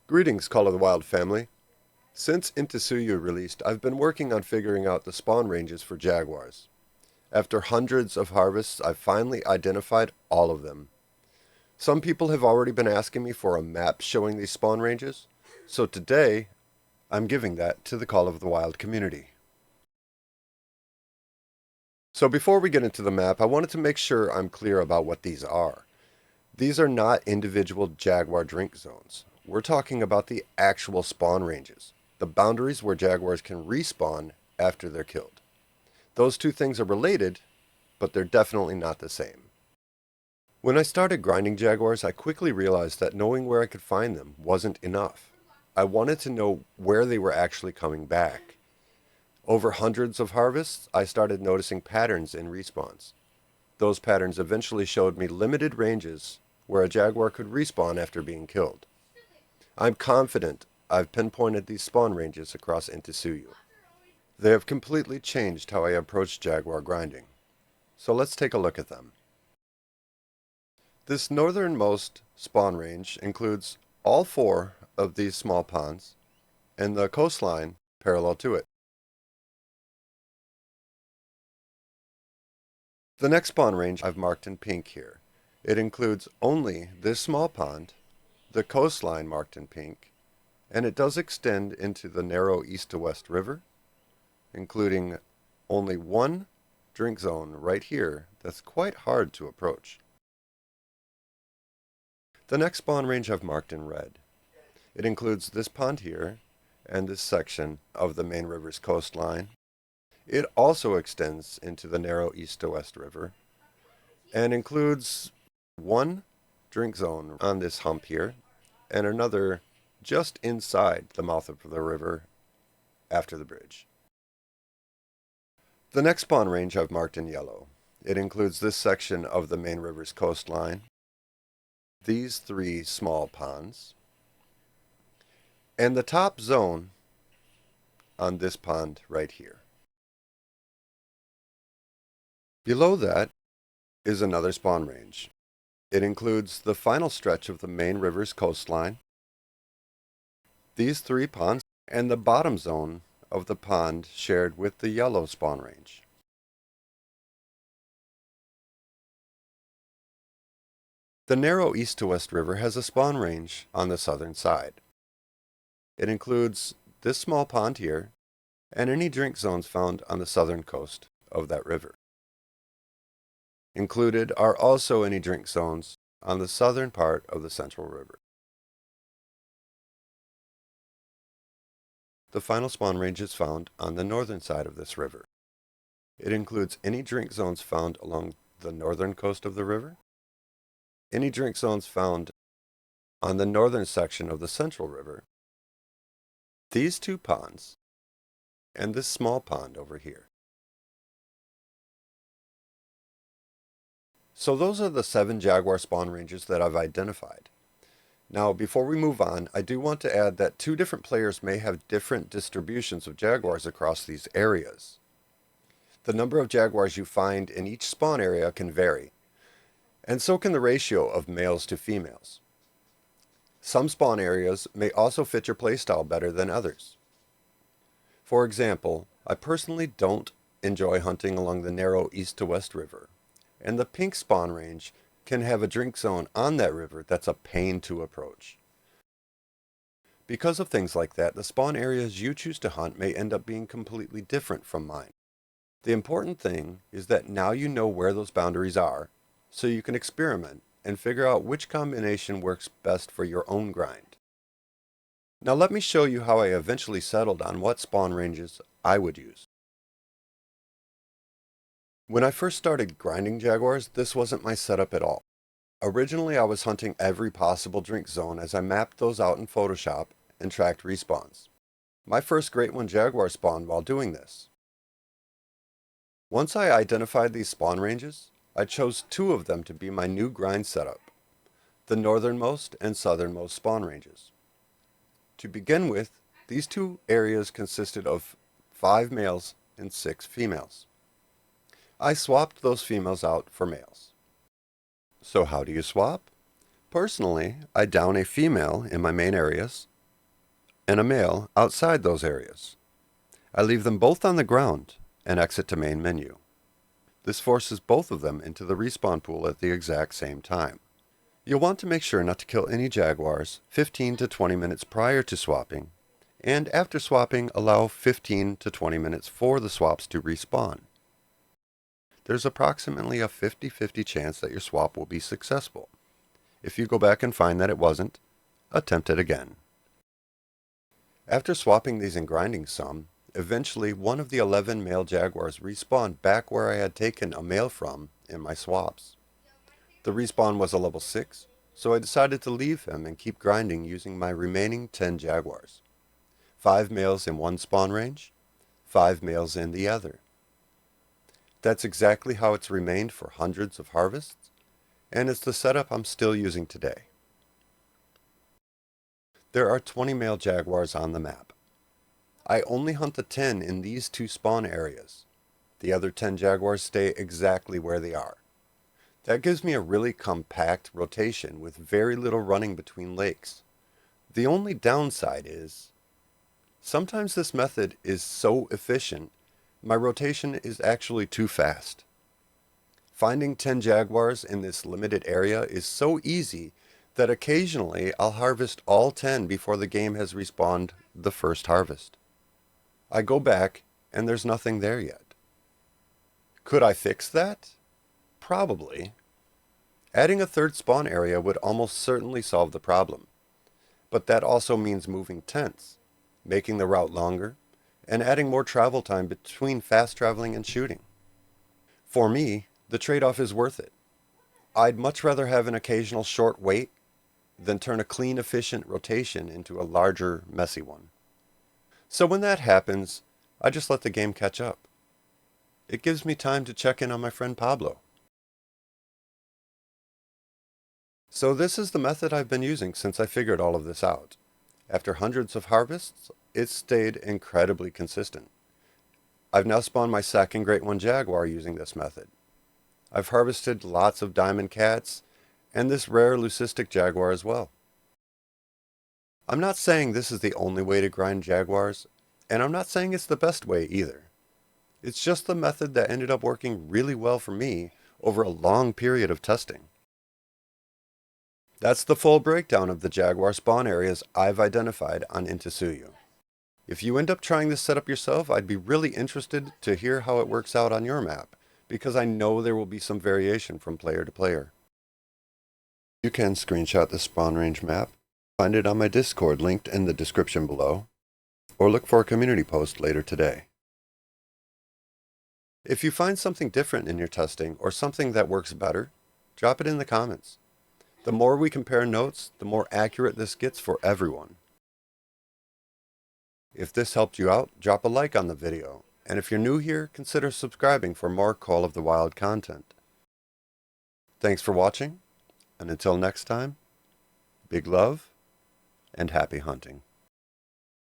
Greetings, Call of the Wild family. Since Intisuyu released, I've been working on figuring out the spawn ranges for jaguars. After hundreds of harvests, I've finally identified all of them. Some people have already been asking me for a map showing these spawn ranges, so today I'm giving that to the Call of the Wild community. So before we get into the map, I wanted to make sure I'm clear about what these are. These are not individual jaguar drink zones. We're talking about the actual spawn ranges, the boundaries where jaguars can respawn after they're killed. Those two things are related, but they're definitely not the same. When I started grinding jaguars, I quickly realized that knowing where I could find them wasn't enough. I wanted to know where they were actually coming back. Over hundreds of harvests, I started noticing patterns in respawns. Those patterns eventually showed me limited ranges where a jaguar could respawn after being killed. I'm confident I've pinpointed these spawn ranges across Intisuyu. They have completely changed how I approach jaguar grinding. So let's take a look at them. This northernmost spawn range includes all four of these small ponds and the coastline parallel to it. The next spawn range I've marked in pink here. It includes only this small pond, the coastline marked in pink, and it does extend into the narrow east to west river, including only one drink zone right here that's quite hard to approach. The next spawn range I've marked in red. It includes this pond here and this section of the main river's coastline. It also extends into the narrow east to west river and includes one drink zone on this hump here and another just inside the mouth of the river after the bridge. The next spawn range I've marked in yellow. It includes this section of the main river's coastline, these three small ponds, and the top zone on this pond right here. Below that is another spawn range. It includes the final stretch of the main river's coastline, these three ponds, and the bottom zone of the pond shared with the yellow spawn range. The narrow east to west river has a spawn range on the southern side. It includes this small pond here and any drink zones found on the southern coast of that river. Included are also any drink zones on the southern part of the central river. The final spawn range is found on the northern side of this river. It includes any drink zones found along the northern coast of the river, any drink zones found on the northern section of the central river, these two ponds, and this small pond over here. So those are the 7 jaguar spawn ranges that I've identified. Now, before we move on, I do want to add that 2 different players may have different distributions of jaguars across these areas. The number of jaguars you find in each spawn area can vary, and so can the ratio of males to females. Some spawn areas may also fit your playstyle better than others. For example, I personally don't enjoy hunting along the narrow east to west river, and the pink spawn range can have a drink zone on that river that's a pain to approach. Because of things like that, the spawn areas you choose to hunt may end up being completely different from mine. The important thing is that now you know where those boundaries are, so you can experiment and figure out which combination works best for your own grind. Now let me show you how I eventually settled on what spawn ranges I would use. When I first started grinding jaguars, this wasn't my setup at all. Originally, I was hunting every possible drink zone as I mapped those out in Photoshop and tracked respawns. My first Great One jaguar spawned while doing this. Once I identified these spawn ranges, I chose 2 of them to be my new grind setup, the northernmost and southernmost spawn ranges. To begin with, these 2 areas consisted of 5 males and 6 females. I swapped those females out for males. So how do you swap? Personally, I down a female in my main areas and a male outside those areas. I leave them both on the ground and exit to main menu. This forces both of them into the respawn pool at the exact same time. You'll want to make sure not to kill any jaguars 15 to 20 minutes prior to swapping, and after swapping allow 15 to 20 minutes for the swaps to respawn. There's approximately a 50-50 chance that your swap will be successful. If you go back and find that it wasn't, attempt it again. After swapping these and grinding some, eventually one of the 11 male jaguars respawned back where I had taken a male from in my swaps. The respawn was a level 6, so I decided to leave him and keep grinding using my remaining 10 jaguars. 5 males in one spawn range, 5 males in the other. That's exactly how it's remained for hundreds of harvests, and it's the setup I'm still using today. There are 20 male jaguars on the map. I only hunt the 10 in these 2 spawn areas. The other 10 jaguars stay exactly where they are. That gives me a really compact rotation with very little running between lakes. The only downside is, sometimes this method is so efficient, my rotation is actually too fast. Finding 10 jaguars in this limited area is so easy that occasionally I'll harvest all 10 before the game has respawned the first harvest. I go back and there's nothing there yet. Could I fix that? Probably. Adding a third spawn area would almost certainly solve the problem. But that also means moving tents, making the route longer, and adding more travel time between fast traveling and shooting. For me, the trade-off is worth it. I'd much rather have an occasional short wait than turn a clean, efficient rotation into a larger, messy one. So when that happens, I just let the game catch up. It gives me time to check in on my friend Pablo. So this is the method I've been using since I figured all of this out. After hundreds of harvests, it's stayed incredibly consistent. I've now spawned my second Great One Jaguar using this method. I've harvested lots of diamond cats, and this rare leucistic jaguar as well. I'm not saying this is the only way to grind jaguars, and I'm not saying it's the best way either. It's just the method that ended up working really well for me over a long period of testing. That's the full breakdown of the jaguar spawn areas I've identified on Intisuyu. If you end up trying this setup yourself, I'd be really interested to hear how it works out on your map, because I know there will be some variation from player to player. You can screenshot the spawn range map, find it on my Discord linked in the description below, or look for a community post later today. If you find something different in your testing or something that works better, drop it in the comments. The more we compare notes, the more accurate this gets for everyone. If this helped you out, drop a like on the video, and if you're new here, consider subscribing for more Call of the Wild content. Thanks for watching, and until next time, big love and happy hunting.